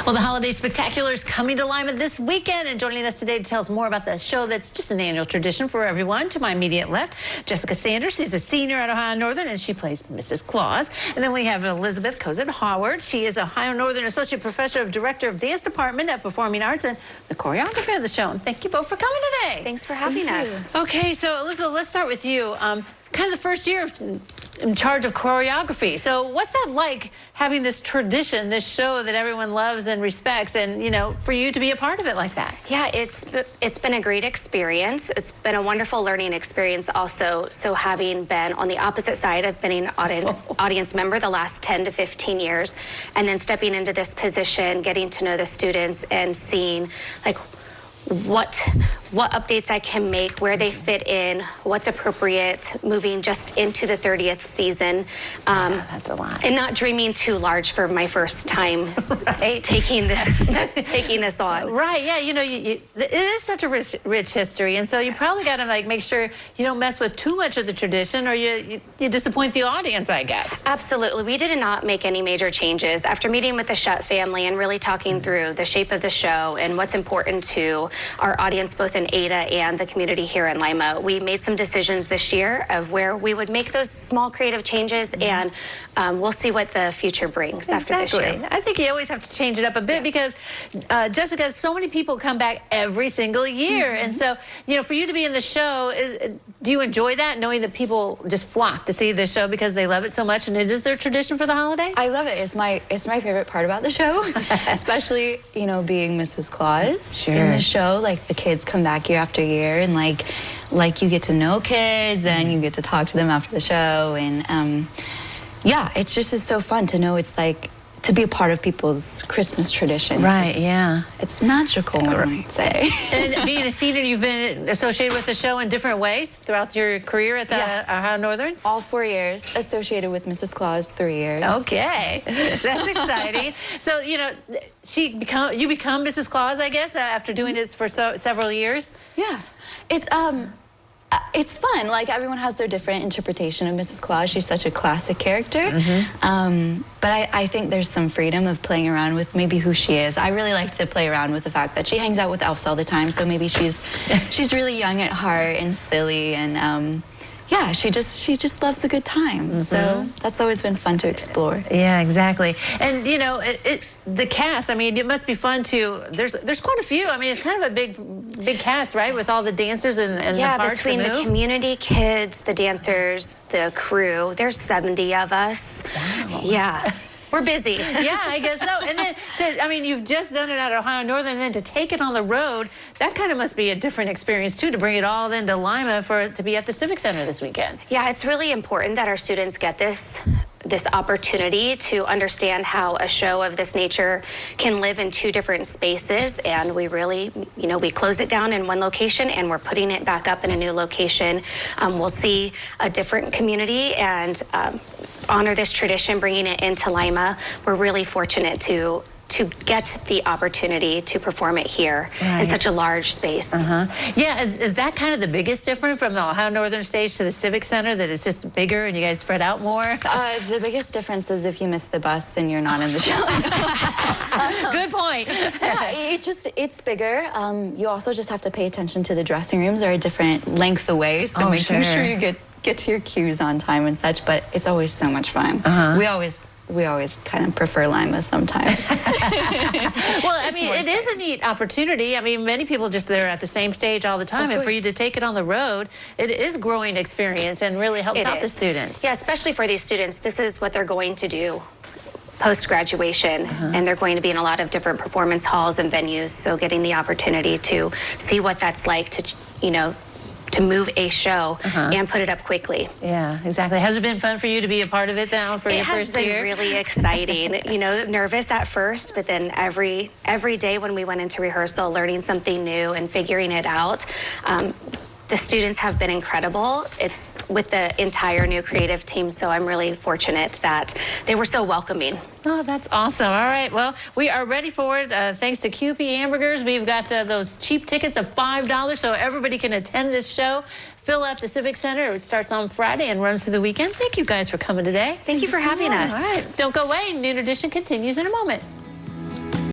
Well, the Holiday Spectacular is coming to Lima this weekend, and joining us today to tell us more about the show that's just an annual tradition for everyone. To my immediate left, Jessica Sanders. She's a senior at Ohio Northern, and she plays Mrs. Claus. And then we have Elizabeth Cozad-Howard. She is Ohio Northern Associate Professor of Director of Dance Department at Performing Arts and the choreographer of the show. And thank you both for coming today. Thanks for having us. Okay, so Elizabeth, let's start with you. Kind of the first year in charge of choreography. So what's that like, having this tradition, this show that everyone loves and respects, and, you know, for you to be a part of it like that? Yeah, it's been a great experience. It's been a wonderful learning experience also. So having been on the opposite side of being an audience member the last 10 to 15 years, and then stepping into this position, getting to know the students and seeing like what updates I can make, where they fit in, what's appropriate, moving just into the 30th season. Yeah, that's a lot. And not dreaming too large for my first time taking this on. Right, yeah, you know, it is such a rich history, and so you probably got to like make sure you don't mess with too much of the tradition, or you disappoint the audience, I guess. Absolutely. We did not make any major changes. After meeting with the Shutt family and really talking through the shape of the show and what's important to our audience, both in Ada and the community here in Lima, we made some decisions this year of where we would make those small creative changes, and we'll see what the future brings after this year. I think you always have to change it up a bit because, Jessica, so many people come back every single year. And so, you know, for you to be in the show, do you enjoy that, knowing that people just flock to see the show because they love it so much and it is their tradition for the holidays? I love it. It's my favorite part about the show, especially, you know, being Mrs. Claus in the show. Like, the kids come back year after year, and like you get to know kids and you get to talk to them after the show, and yeah, it's so fun to know it's like to be a part of people's Christmas traditions. Right, yeah. It's magical, I might say. And being a senior, you've been associated with the show in different ways throughout your career at the Ohio Northern? All 4 years, associated with Mrs. Claus 3 years. Okay, that's exciting. So, you know, you become Mrs. Claus, I guess, after doing this for several years? Yeah, it's fun. Like, everyone has their different interpretation of Mrs. Claus. She's such a classic character. But I think there's some freedom of playing around with maybe who she is. I really like to play around with the fact that she hangs out with elves all the time. So maybe she's really young at heart and silly, and yeah, she just loves a good time. So that's always been fun to explore. Yeah, exactly. And you know, the cast, I mean, it must be fun to, there's quite a few. I mean, it's kind of a big cast, right? With all the dancers and the parts between the community kids, the dancers, the crew, there's 70 of us. Wow. Yeah. We're busy. Yeah, I guess so. And then, I mean, you've just done it at Ohio Northern, and then to take it on the road, that kind of must be a different experience, too, to bring it all into Lima for it to be at the Civic Center this weekend. Yeah, it's really important that our students get this opportunity to understand how a show of this nature can live in 2 different spaces, and we really, you know, we close it down in one location and we're putting it back up in a new location. We'll see a different community and honor this tradition, bringing it into Lima. We're really fortunate to get the opportunity to perform it here in such a large space. Yeah, is that kind of the biggest difference from the Ohio Northern stage to the Civic Center, that it's just bigger and you guys spread out more? The biggest difference is if you miss the bus, then you're not in the show. Good point. Yeah, it's bigger. You also just have to pay attention to the dressing rooms. They're a different length away, so making sure you get to your cues on time and such, but it's always so much fun. We always kind of prefer Lima sometimes. Well, I mean, it is a neat opportunity. I mean, many people they're at the same stage all the time, and for you to take it on the road, it is a growing experience and really helps out the students. Yeah, especially for these students, this is what they're going to do post-graduation, and they're going to be in a lot of different performance halls and venues, so getting the opportunity to see what that's like to, you know, to move a show and put it up quickly. Yeah, exactly. Has it been fun for you to be a part of it now for your first year? It has been really exciting. You know, nervous at first, but then every day when we went into rehearsal, learning something new and figuring it out. The students have been incredible. It's with the entire new creative team, so I'm really fortunate that they were so welcoming. Oh, that's awesome. All right, well, we are ready for it. Thanks to QP Hamburgers, we've got those cheap tickets of $5 so everybody can attend this show. Fill out the Civic Center. It starts on Friday and runs through the weekend. Thank you guys for coming today. Thank you for having us. All right, don't go away. Noon Edition continues in a moment.